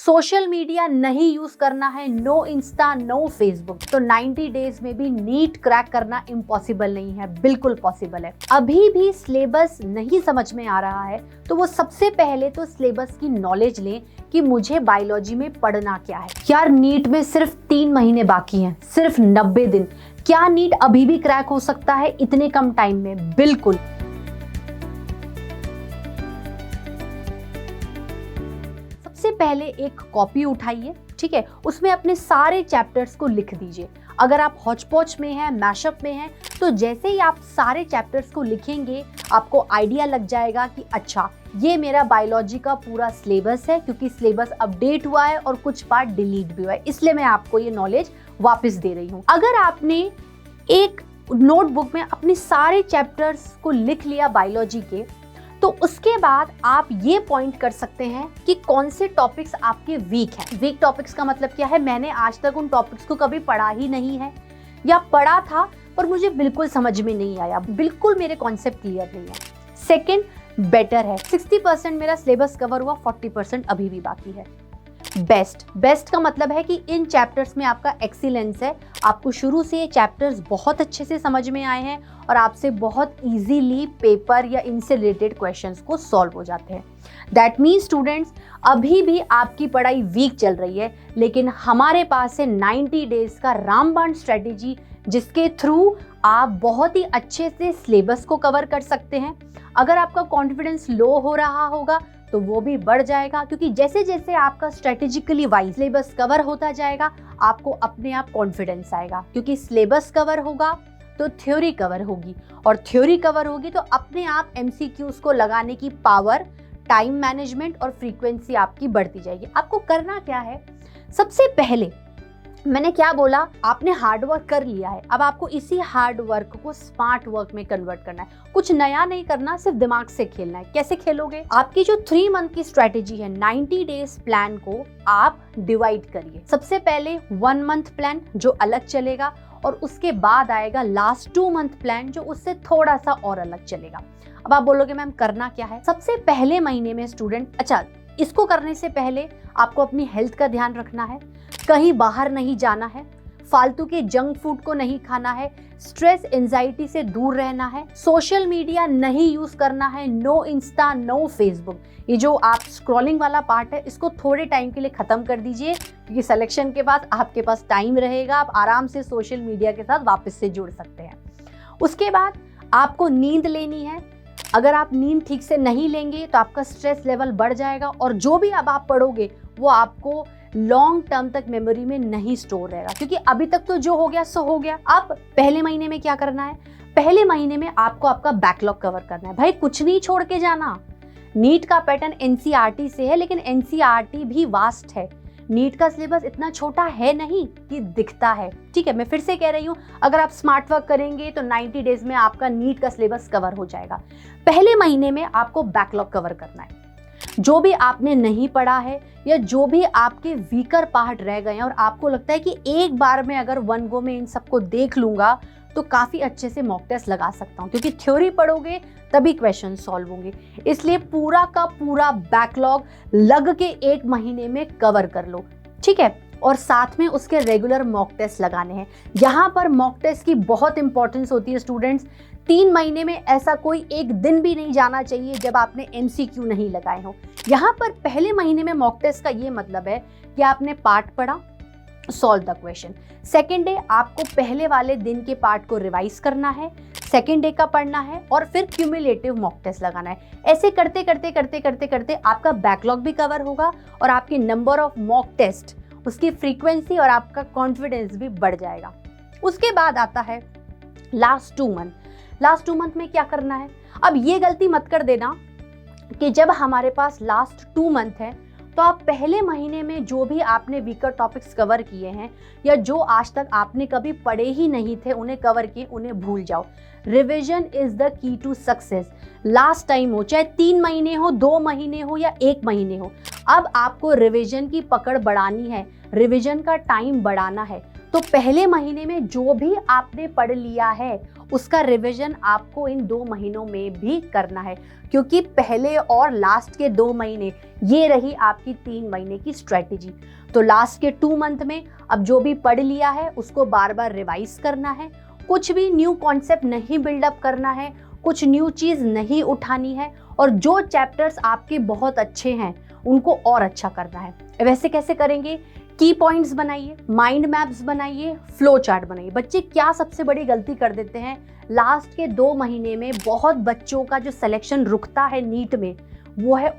Social media नहीं use करना है, नो इंस्टा नो फेसबुक, तो 90 डेज में भी नीट क्रैक करना इम्पॉसिबल नहीं है, बिल्कुल पॉसिबल है। अभी भी सिलेबस नहीं समझ में आ रहा है तो वो सबसे पहले तो सिलेबस की नॉलेज लें कि मुझे बायोलॉजी में पढ़ना क्या है। यार नीट में सिर्फ 3 महीने बाकी हैं, सिर्फ 90 दिन। क्या नीट अभी भी क्रैक हो सकता है इतने कम टाइम में? बिल्कुल। सबसे पहले एक कॉपी उठाइए, ठीक है, उसमें अपने सारे चैप्टर्स को लिख दीजिए। अगर आप हौच-पौच में हैं, मैशअप में हैं, तो जैसे ही आप सारे चैप्टर्स को लिखेंगे आपको आइडिया लग जाएगा कि अच्छा ये मेरा बायोलॉजी का पूरा सिलेबस है, क्योंकि सिलेबस अपडेट हुआ है और कुछ पार्ट डिलीट भी हुआ है, इसलिए मैं आपको ये नॉलेज वापस दे रही हूँ। अगर आपने एक नोटबुक में अपने सारे चैप्टर्स को लिख लिया बायोलॉजी के, तो उसके बाद आप ये पॉइंट कर सकते हैं कि कौन से टॉपिक्स आपके वीक हैं। वीक टॉपिक्स का मतलब क्या है? मैंने आज तक उन टॉपिक्स को कभी पढ़ा ही नहीं है, या पढ़ा था पर मुझे बिल्कुल समझ में नहीं आया, बिल्कुल मेरे कॉन्सेप्ट क्लियर नहीं है। सेकंड, बेटर है, 60% मेरा सिलेबस कवर हुआ, 40% अभी भी बाकी है। बेस्ट का मतलब है कि इन चैप्टर्स में आपका एक्सीलेंस है, आपको शुरू से ये चैप्टर्स बहुत अच्छे से समझ में आए हैं और आपसे बहुत इजीली पेपर या इनसे रिलेटेड क्वेश्चंस को सॉल्व हो जाते हैं। दैट मीन्स स्टूडेंट्स, अभी भी आपकी पढ़ाई वीक चल रही है, लेकिन हमारे पास है 90 डेज का रामबाण स्ट्रेटेजी, जिसके थ्रू आप बहुत ही अच्छे से सिलेबस को कवर कर सकते हैं। अगर आपका कॉन्फिडेंस लो हो रहा होगा तो वो भी बढ़ जाएगा, क्योंकि जैसे जैसे आपका स्ट्रेटेजिकली वाइज सिलेबस कवर होता जाएगा आपको अपने आप कॉन्फिडेंस आएगा, क्योंकि सिलेबस कवर होगा तो थ्योरी कवर होगी, और थ्योरी कवर होगी तो अपने आप एमसीक्यूज को लगाने की पावर, टाइम मैनेजमेंट और फ्रीक्वेंसी आपकी बढ़ती जाएगी। आपको करना क्या है? सबसे पहले मैंने क्या बोला, आपने हार्ड वर्क कर लिया है, अब आपको इसी हार्ड वर्क को स्मार्ट वर्क में कन्वर्ट करना है। कुछ नया नहीं करना, सिर्फ दिमाग से खेलना है। कैसे खेलोगे? आपकी जो 3 मंथ की स्ट्रेटेजी है, 90 डेज प्लान को आप डिवाइड करिए। सबसे पहले 1 मंथ प्लान जो अलग चलेगा, और उसके बाद आएगा लास्ट 2 मंथ प्लान जो उससे थोड़ा सा और अलग चलेगा। अब आप बोलोगे मैम करना क्या है? सबसे पहले महीने में स्टूडेंट, अच्छा इसको करने से पहले आपको अपनी हेल्थ का ध्यान रखना है, कहीं बाहर नहीं जाना है, फालतू के जंक फूड को नहीं खाना है, स्ट्रेस एंजाइटी से दूर रहना है, सोशल मीडिया नहीं यूज करना है, नो इंस्टा नो फेसबुक। ये जो आप स्क्रॉलिंग वाला पार्ट है इसको थोड़े टाइम के लिए खत्म कर दीजिए, क्योंकि सिलेक्शन के बाद आपके पास टाइम रहेगा, आप आराम से सोशल मीडिया के साथ वापस से जुड़ सकते हैं। उसके बाद आपको नींद लेनी है। अगर आप नींद ठीक से नहीं लेंगे तो आपका स्ट्रेस लेवल बढ़ जाएगा, और जो भी अब आप पढ़ोगे वो आपको लॉन्ग टर्म तक मेमोरी में नहीं स्टोर रहेगा, क्योंकि अभी तक तो जो हो गया सो हो गया। अब पहले महीने में क्या करना है? पहले महीने में आपको आपका बैकलॉग कवर करना है। भाई कुछ नहीं छोड़ के जाना। नीट का पैटर्न एनसीईआरटी से है, लेकिन एनसीईआरटी भी वास्ट है। नीट का सिलेबस इतना छोटा है नहीं कि दिखता है, ठीक है। मैं फिर से कह रही हूँ, अगर आप स्मार्ट वर्क करेंगे तो 90 डेज में आपका नीट का सिलेबस कवर हो जाएगा। पहले महीने में आपको बैकलॉग कवर करना है। जो भी आपने नहीं पढ़ा है या जो भी आपके वीकर पार्ट रह गए हैं और आपको लगता है कि एक बार में अगर 1 गो में इन सबको देख लूंगा तो काफ़ी अच्छे से मॉक टेस्ट लगा सकता हूँ, क्योंकि थ्योरी पढ़ोगे तभी क्वेश्चन सॉल्व होंगे। इसलिए पूरा का पूरा बैकलॉग लग के 1 महीने में कवर कर लो, ठीक है। और साथ में उसके रेगुलर मॉक टेस्ट लगाने हैं। यहाँ पर मॉक टेस्ट की बहुत इंपॉर्टेंस होती है स्टूडेंट्स। 3 महीने में ऐसा कोई एक दिन भी नहीं जाना चाहिए जब आपने एमसीक्यू नहीं लगाए हो। यहाँ पर पहले महीने में मॉक टेस्ट का ये मतलब है कि आपने पार्ट पढ़ा, solve the question. Second day आपको पहले वाले दिन के पार्ट को रिवाइज करना है, सेकेंड डे का पढ़ना है, और फिर क्यूमुलेटिव मॉक टेस्ट लगाना है। ऐसे करते करते करते करते करते आपका बैकलॉग भी कवर होगा और आपकी नंबर ऑफ मॉक टेस्ट, उसकी फ्रीक्वेंसी और आपका कॉन्फिडेंस भी बढ़ जाएगा। उसके बाद आता है लास्ट 2 मंथ। लास्ट 2 मंथ में क्या करना है? अब ये गलती मत कर देना कि जब हमारे पास लास्ट 2 मंथ है तो आप पहले महीने में जो भी आपने वीकर टॉपिक्स कवर किए हैं या जो आज तक आपने कभी पढ़े ही नहीं थे उन्हें कवर किए, उन्हें भूल जाओ। Revision is the key to success. Last time हो, चाहे 3 महीने हो, 2 महीने हो या 1 महीने हो, अब आपको रिविजन की पकड़ बढ़ानी है, रिविजन का टाइम बढ़ाना है। तो पहले महीने में जो भी आपने पढ़ लिया है उसका रिवीजन आपको इन 2 महीनों में भी करना है, क्योंकि पहले और लास्ट के 2 महीने ये रही आपकी 3 महीने की स्ट्रेटेजी। तो लास्ट के 2 मंथ में अब जो भी पढ़ लिया है उसको बार बार रिवाइज करना है, कुछ भी न्यू कॉन्सेप्ट नहीं बिल्डअप करना है, कुछ न्यू चीज़ नहीं उठानी है, और जो चैप्टर्स आपके बहुत अच्छे हैं उनको और अच्छा करना है। वैसे कैसे करेंगे? की पॉइंट्स बनाइए, माइंड मैप्स बनाइए, फ्लो चार्ट बनाइए। बच्चे क्या सबसे बड़ी गलती कर देते हैं, लास्ट के 2 महीने में बहुत बच्चों का जो सिलेक्शन रुकता है नीट में वो है